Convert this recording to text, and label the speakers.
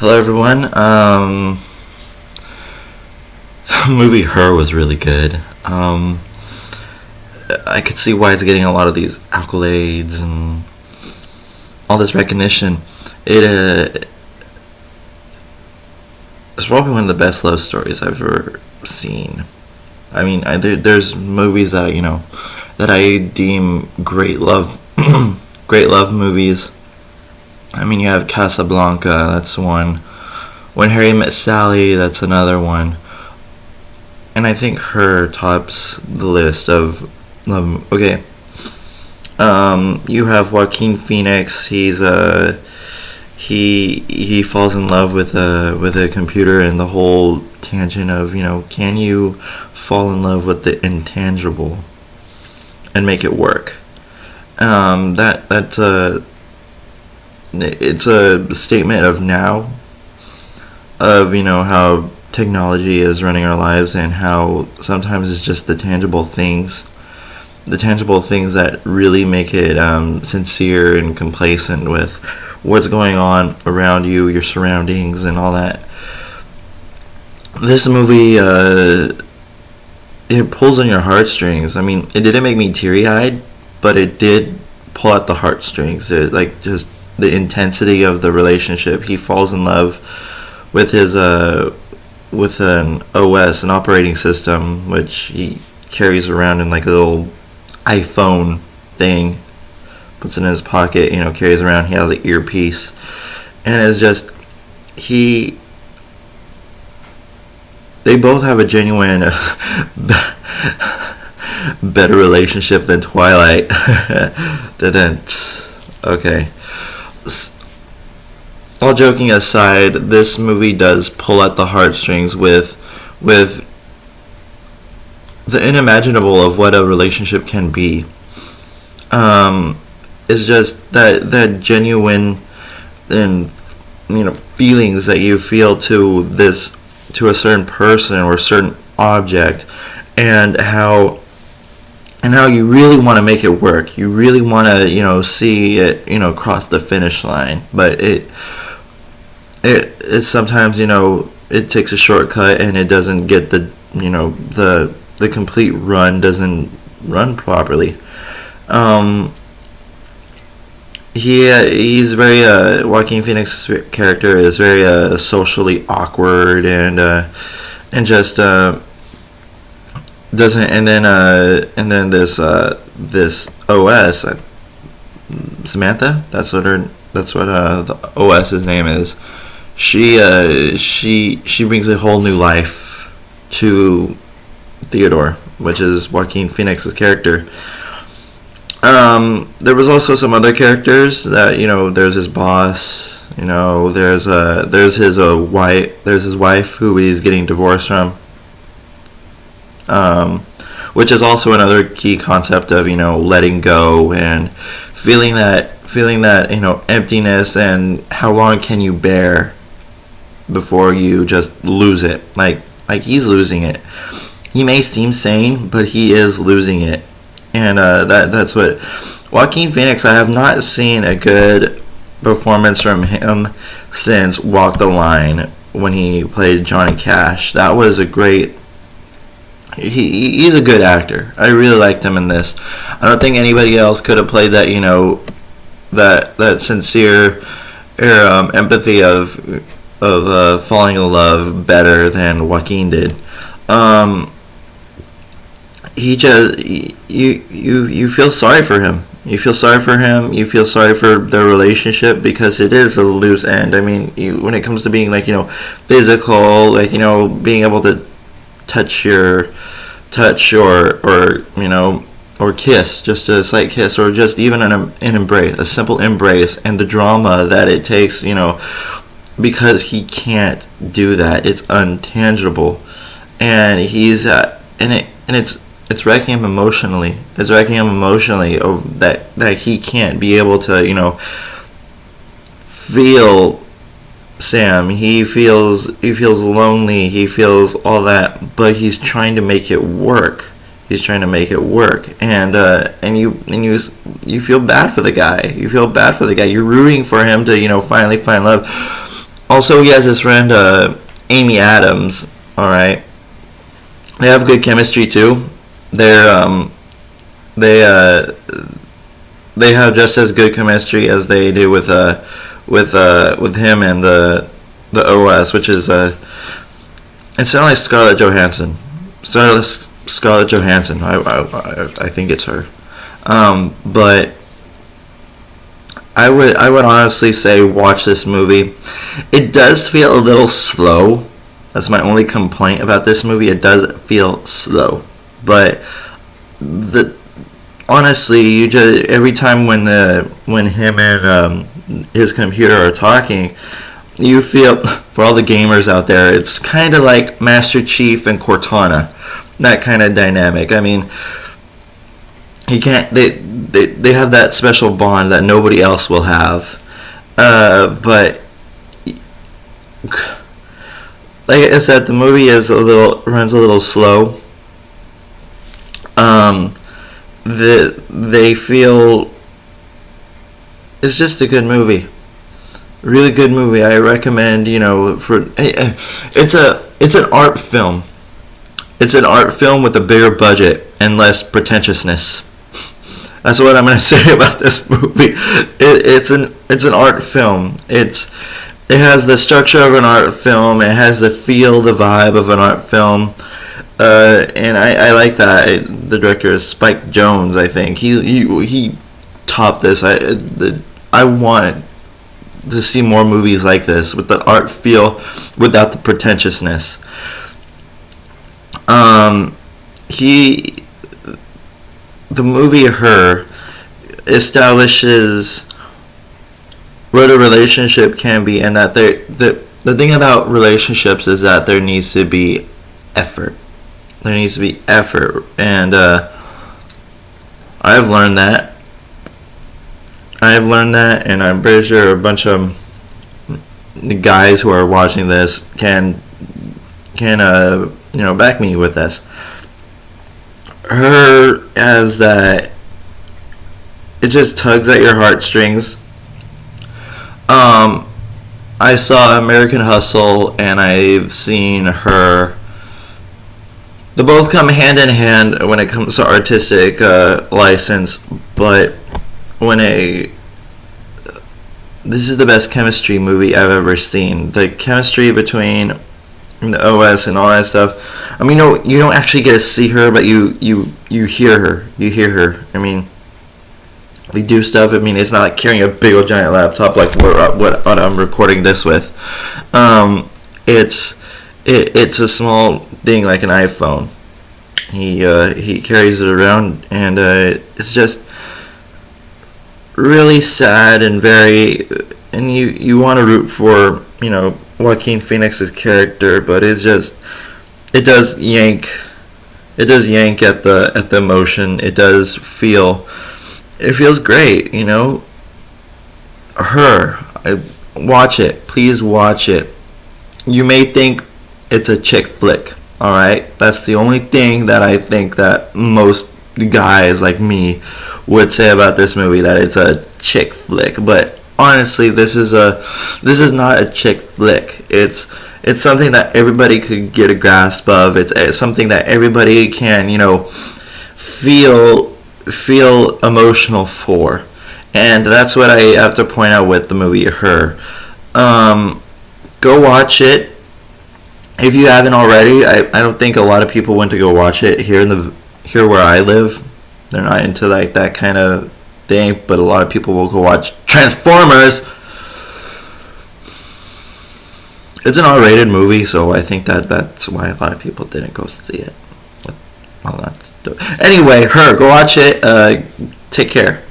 Speaker 1: Hello, everyone. The movie Her was really good. I could see why it's getting a lot of these accolades and all this recognition. It's probably one of the best love stories I've ever seen. I mean, there's movies that that I deem great love, great love movies. I mean, you have Casablanca, that's one. When Harry Met Sally, that's another one. And I think Her tops the list of okay. You have Joaquin Phoenix. He falls in love with a computer, and the whole tangent of can you fall in love with the intangible and make it work? It's a statement of now, of how technology is running our lives, and how sometimes it's just the tangible things that really make it sincere and complacent with what's going on around you, your surroundings, and all that. This movie, it pulls on your heartstrings. I mean, it didn't make me teary-eyed, but it did pull at the heartstrings. It, like, just the intensity of the relationship. He falls in love with his with an OS, an operating system, which he carries around in like a little iPhone thing, puts it in his pocket, carries around. He has an earpiece, and it's just they both have a genuine better relationship than Twilight. Okay. All joking aside, this movie does pull at the heartstrings with the unimaginable of what a relationship can be. It's just that genuine and feelings that you feel to a certain person or a certain object, and how you really want to make it work. You really want to see it cross the finish line, but it sometimes it takes a shortcut, and it doesn't get the complete run, doesn't run properly. He's very Joaquin Phoenix's character is very socially awkward, and just doesn't, and then this OS, Samantha, that's what the OS's name is. She brings a whole new life to Theodore, which is Joaquin Phoenix's character. There was also some other characters that there's his boss, there's his wife who he's getting divorced from, which is also another key concept of letting go and feeling that emptiness, and how long can you bear before you just lose it. Like he's losing it. He may seem sane, but he is losing it. And that's what Joaquin Phoenix, I have not seen a good performance from him since Walk the Line, when he played Johnny Cash. That was a great. He's a good actor. I really liked him in this. I don't think anybody else could have played that that sincere empathy of falling in love better than Joaquin did. He just you feel sorry for him. You feel sorry for him. You feel sorry for their relationship, because it is a loose end. I mean, when it comes to being physical, being able to touch or kiss, just a slight kiss, or just even an embrace, a simple embrace, and the drama that it takes, because he can't do that. It's untangible, and he's it's wrecking him emotionally. It's wrecking him emotionally that he can't be able to feel Sam. He feels lonely. He feels all that, but he's trying to make it work. And you feel bad for the guy. You're rooting for him to finally find love. Also, he has his friend Amy Adams. All right, they have good chemistry too. They they have just as good chemistry as they do with him and the OS, which is it's not like Scarlett Johansson. Scarlett Johansson. I think it's her. But I would honestly say watch this movie. It does feel a little slow. That's my only complaint about this movie. It does feel slow, but honestly, you just every time when him and his computer are talking, you feel, for all the gamers out there, it's kind of like Master Chief and Cortana, that kind of dynamic. I mean, he can't. They have that special bond that nobody else will have. But like I said, the movie runs a little slow. They feel it's just a good movie, really good movie. I recommend, it's an art film. It's an art film with a bigger budget and less pretentiousness. That's what I'm gonna say about this movie. It's an art film. It has the structure of an art film. It has the feel, the vibe of an art film. And I like that. The director is Spike Jonze, I think. He topped this. I want to see more movies like this with the art feel without the pretentiousness. The movie Her establishes what a relationship can be, and that the thing about relationships is that there needs to be effort. There needs to be effort, and I've learned that. And I'm pretty sure a bunch of the guys who are watching this can back me with this. Her as that, it just tugs at your heartstrings. I saw American Hustle, and I've seen Her. They both come hand in hand when it comes to artistic license, but this is the best chemistry movie I've ever seen. The chemistry between the OS and all that stuff. I mean, you don't actually get to see her, but you hear her. You hear her. I mean, they do stuff. I mean, it's not like carrying a big old giant laptop like what I'm recording this with. It's a small thing like an iPhone. He carries it around, and it's just really sad and and you want to root for Joaquin Phoenix's character, but it does yank at the emotion. It feels great, Her, watch it, please watch it. You may think it's a chick flick, all right? That's the only thing that I think that most guys like me would say about this movie, that it's a chick flick. But honestly, this is not a chick flick. It's something that everybody could get a grasp of. It's something that everybody can, feel emotional for. And that's what I have to point out with the movie Her. Go watch it. If you haven't already, I don't think a lot of people went to go watch it here where I live. They're not into like that kind of thing, but a lot of people will go watch Transformers. It's an R-rated movie, so I think that's why a lot of people didn't go see it. With all that stuff. Anyway, Her, go watch it. Take care.